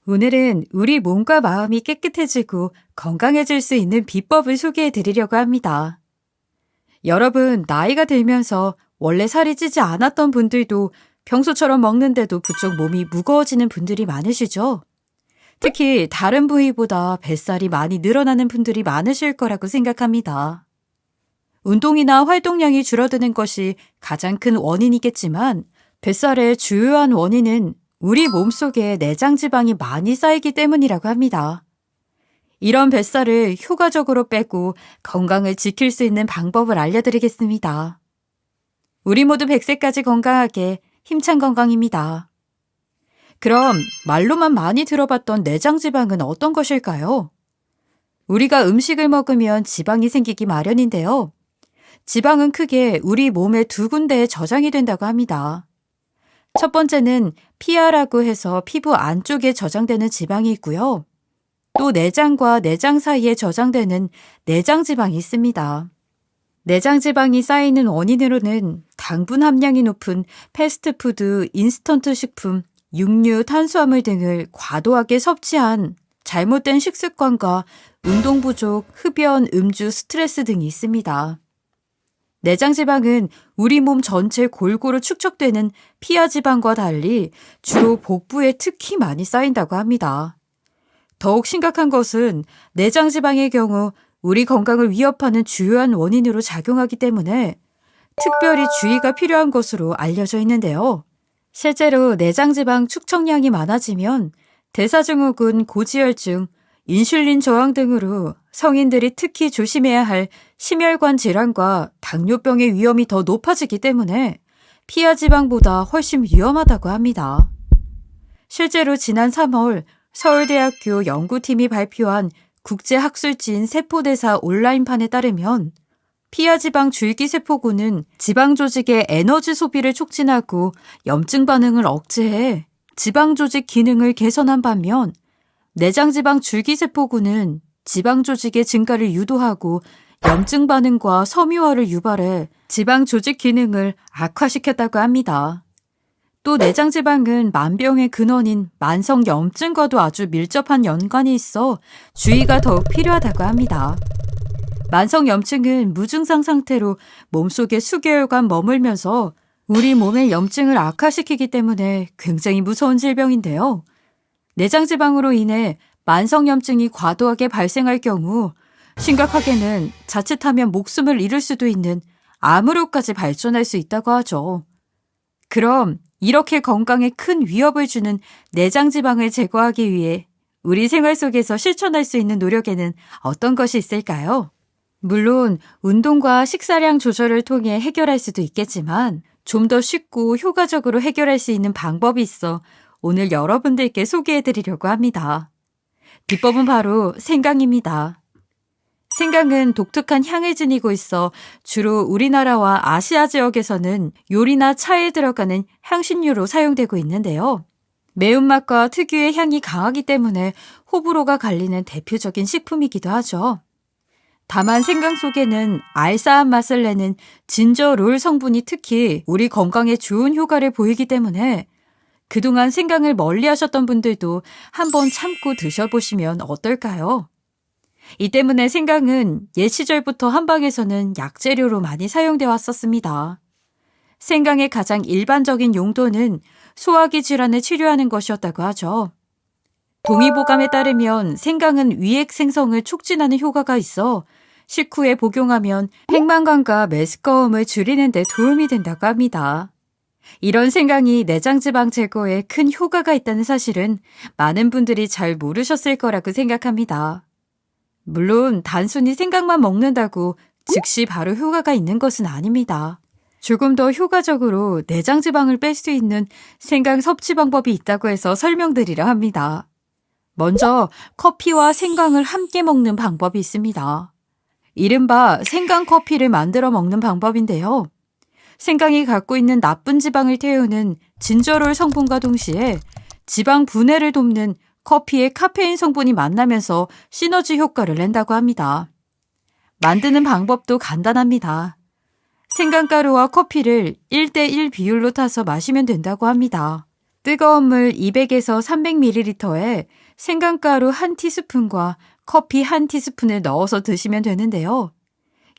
오늘은 우리 몸과 마음이 깨끗해지고 건강해질 수 있는 비법을 소개해 드리려고 합니다. 여러분, 나이가 들면서 원래 살이 찌지 않았던 분들도 평소처럼 먹는데도 부쩍 몸이 무거워지는 분들이 많으시죠? 특히 다른 부위보다 뱃살이 많이 늘어나는 분들이 많으실 거라고 생각합니다. 운동이나 활동량이 줄어드는 것이 가장 큰 원인이겠지만 뱃살의 주요한 원인은 우리 몸속에 내장 지방이 많이 쌓이기 때문이라고 합니다. 이런 뱃살을 효과적으로 빼고 건강을 지킬 수 있는 방법을 알려드리겠습니다. 우리 모두 100세까지 건강하게 힘찬 건강입니다. 그럼 말로만 많이 들어봤던 내장 지방은 어떤 것일까요? 우리가 음식을 먹으면 지방이 생기기 마련인데요. 지방은 크게 우리 몸의 두 군데에 저장이 된다고 합니다. 첫 번째는 피하라고 해서 피부 안쪽에 저장되는 지방이 있고요. 또 내장과 내장 사이에 저장되는 내장 지방이 있습니다. 내장 지방이 쌓이는 원인으로는 당분 함량이 높은 패스트푸드, 인스턴트 식품, 육류, 탄수화물 등을 과도하게 섭취한 잘못된 식습관과 운동 부족, 흡연, 음주, 스트레스 등이 있습니다. 내장 지방은 우리 몸 전체 골고루 축적되는 피하 지방과 달리 주로 복부에 특히 많이 쌓인다고 합니다. 더욱 심각한 것은 내장 지방의 경우 우리 건강을 위협하는 주요한 원인으로 작용하기 때문에 특별히 주의가 필요한 것으로 알려져 있는데요. 실제로 내장 지방 축적량이 많아지면 대사증후군, 고지혈증, 인슐린 저항 등으로 성인들이 특히 조심해야 할 심혈관 질환과 당뇨병의 위험이 더 높아지기 때문에 피하 지방보다 훨씬 위험하다고 합니다. 실제로 지난 3월 서울대학교 연구팀이 발표한 국제학술지인 세포대사 온라인판에 따르면 피하 지방 줄기세포군은 지방 조직의 에너지 소비를 촉진하고 염증 반응을 억제해 지방 조직 기능을 개선한 반면 내장지방 줄기세포군은 지방 조직의 증가를 유도하고 염증 반응과 섬유화를 유발해 지방 조직 기능을 악화시켰다고 합니다. 또 내장지방은 만병의 근원인 만성 염증과도 아주 밀접한 연관이 있어 주의가 더욱 필요하다고 합니다. 만성 염증은 무증상 상태로 몸속에 수개월간 머물면서 우리 몸의 염증을 악화시키기 때문에 굉장히 무서운 질병인데요. 내장지방으로 인해 만성염증이 과도하게 발생할 경우 심각하게는 자칫하면 목숨을 잃을 수도 있는 암으로까지 발전할 수 있다고 하죠. 그럼 이렇게 건강에 큰 위협을 주는 내장지방을 제거하기 위해 우리 생활 속에서 실천할 수 있는 노력에는 어떤 것이 있을까요? 물론 운동과 식사량 조절을 통해 해결할 수도 있겠지만 좀 더 쉽고 효과적으로 해결할 수 있는 방법이 있어 오늘 여러분들께 소개해드리려고 합니다. 비법은 바로 생강입니다. 생강은 독특한 향을 지니고 있어 주로 우리나라와 아시아 지역에서는 요리나 차에 들어가는 향신료로 사용되고 있는데요. 매운맛과 특유의 향이 강하기 때문에 호불호가 갈리는 대표적인 식품이기도 하죠. 다만 생강 속에는 알싸한 맛을 내는 진저롤 성분이 특히 우리 건강에 좋은 효과를 보이기 때문에 그동안 생강을 멀리 하셨던 분들도 한번 참고 드셔보시면 어떨까요? 이 때문에 생강은 옛 시절부터 한방에서는 약재료로 많이 사용되어 왔었습니다. 생강의 가장 일반적인 용도는 소화기 질환을 치료하는 것이었다고 하죠. 동의보감에 따르면 생강은 위액 생성을 촉진하는 효과가 있어 식후에 복용하면 핵망감과 메스꺼움을 줄이는 데 도움이 된다고 합니다. 이런 생강이 내장지방 제거에 큰 효과가 있다는 사실은 많은 분들이 잘 모르셨을 거라고 생각합니다. 물론 단순히 생강만 먹는다고 즉시 바로 효과가 있는 것은 아닙니다. 조금 더 효과적으로 내장지방을 뺄 수 있는 생강 섭취 방법이 있다고 해서 설명드리려 합니다. 먼저 커피와 생강을 함께 먹는 방법이 있습니다. 이른바 생강 커피를 만들어 먹는 방법인데요. 생강이 갖고 있는 나쁜 지방을 태우는 진저롤 성분과 동시에 지방 분해를 돕는 커피의 카페인 성분이 만나면서 시너지 효과를 낸다고 합니다. 만드는 방법도 간단합니다. 생강가루와 커피를 1대1 비율로 타서 마시면 된다고 합니다. 뜨거운 물 200에서 300ml에 생강가루 1티스푼과 커피 1티스푼을 넣어서 드시면 되는데요.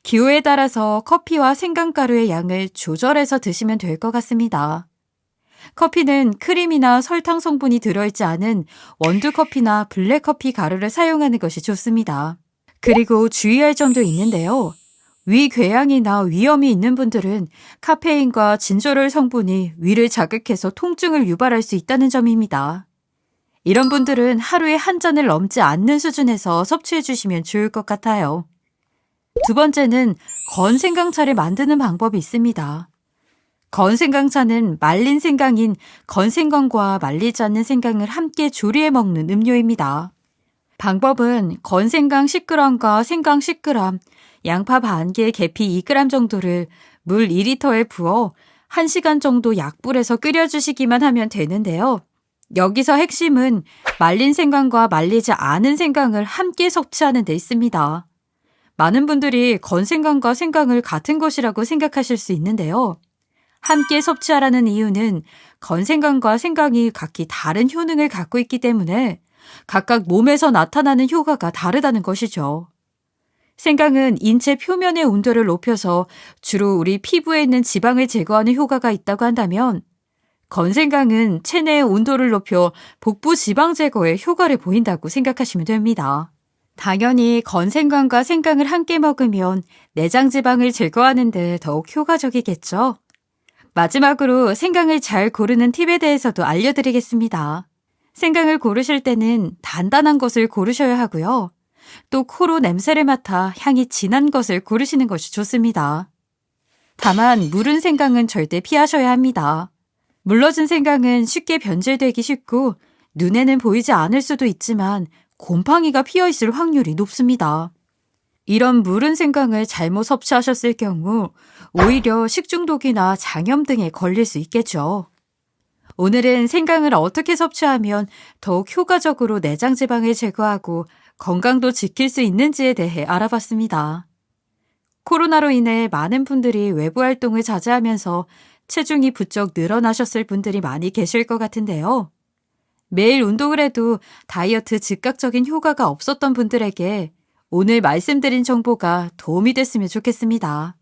기호에 따라서 커피와 생강가루의 양을 조절해서 드시면 될 것 같습니다. 커피는 크림이나 설탕 성분이 들어있지 않은 원두커피나 블랙커피 가루를 사용하는 것이 좋습니다. 그리고 주의할 점도 있는데요. 위궤양이나 위염이 있는 분들은 카페인과 진저롤 성분이 위를 자극해서 통증을 유발할 수 있다는 점입니다. 이런 분들은 하루에 한 잔을 넘지 않는 수준에서 섭취해 주시면 좋을 것 같아요. 두 번째는 건생강차를 만드는 방법이 있습니다. 건생강차는 말린 생강인 건생강과 말리지 않는 생강을 함께 조리해 먹는 음료입니다. 방법은 건생강 10g과 생강 10g, 양파 반개, 계피 2g 정도를 물 2리터에 부어 1시간 정도 약불에서 끓여주시기만 하면 되는데요. 여기서 핵심은 말린 생강과 말리지 않은 생강을 함께 섭취하는 데 있습니다. 많은 분들이 건생강과 생강을 같은 것이라고 생각하실 수 있는데요. 함께 섭취하라는 이유는 건생강과 생강이 각기 다른 효능을 갖고 있기 때문에 각각 몸에서 나타나는 효과가 다르다는 것이죠. 생강은 인체 표면의 온도를 높여서 주로 우리 피부에 있는 지방을 제거하는 효과가 있다고 한다면 건생강은 체내의 온도를 높여 복부 지방 제거에 효과를 보인다고 생각하시면 됩니다. 당연히 건생강과 생강을 함께 먹으면 내장 지방을 제거하는 데 더욱 효과적이겠죠. 마지막으로 생강을 잘 고르는 팁에 대해서도 알려드리겠습니다. 생강을 고르실 때는 단단한 것을 고르셔야 하고요. 또 코로 냄새를 맡아 향이 진한 것을 고르시는 것이 좋습니다. 다만 무른 생강은 절대 피하셔야 합니다. 물러진 생강은 쉽게 변질되기 쉽고 눈에는 보이지 않을 수도 있지만 곰팡이가 피어 있을 확률이 높습니다. 이런 무른 생강을 잘못 섭취하셨을 경우 오히려 식중독이나 장염 등에 걸릴 수 있겠죠. 오늘은 생강을 어떻게 섭취하면 더욱 효과적으로 내장 지방을 제거하고 건강도 지킬 수 있는지에 대해 알아봤습니다. 코로나로 인해 많은 분들이 외부 활동을 자제하면서 체중이 부쩍 늘어나셨을 분들이 많이 계실 것 같은데요. 매일 운동을 해도 다이어트 즉각적인 효과가 없었던 분들에게 오늘 말씀드린 정보가 도움이 됐으면 좋겠습니다.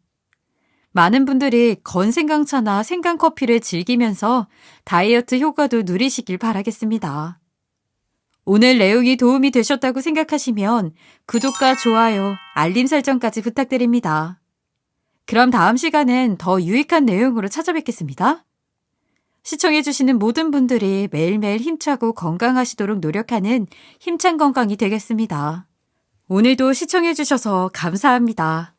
많은 분들이 건생강차나 생강커피를 즐기면서 다이어트 효과도 누리시길 바라겠습니다. 오늘 내용이 도움이 되셨다고 생각하시면 구독과 좋아요, 알림 설정까지 부탁드립니다. 그럼 다음 시간엔 더 유익한 내용으로 찾아뵙겠습니다. 시청해주시는 모든 분들이 매일매일 힘차고 건강하시도록 노력하는 힘찬 건강이 되겠습니다. 오늘도 시청해주셔서 감사합니다.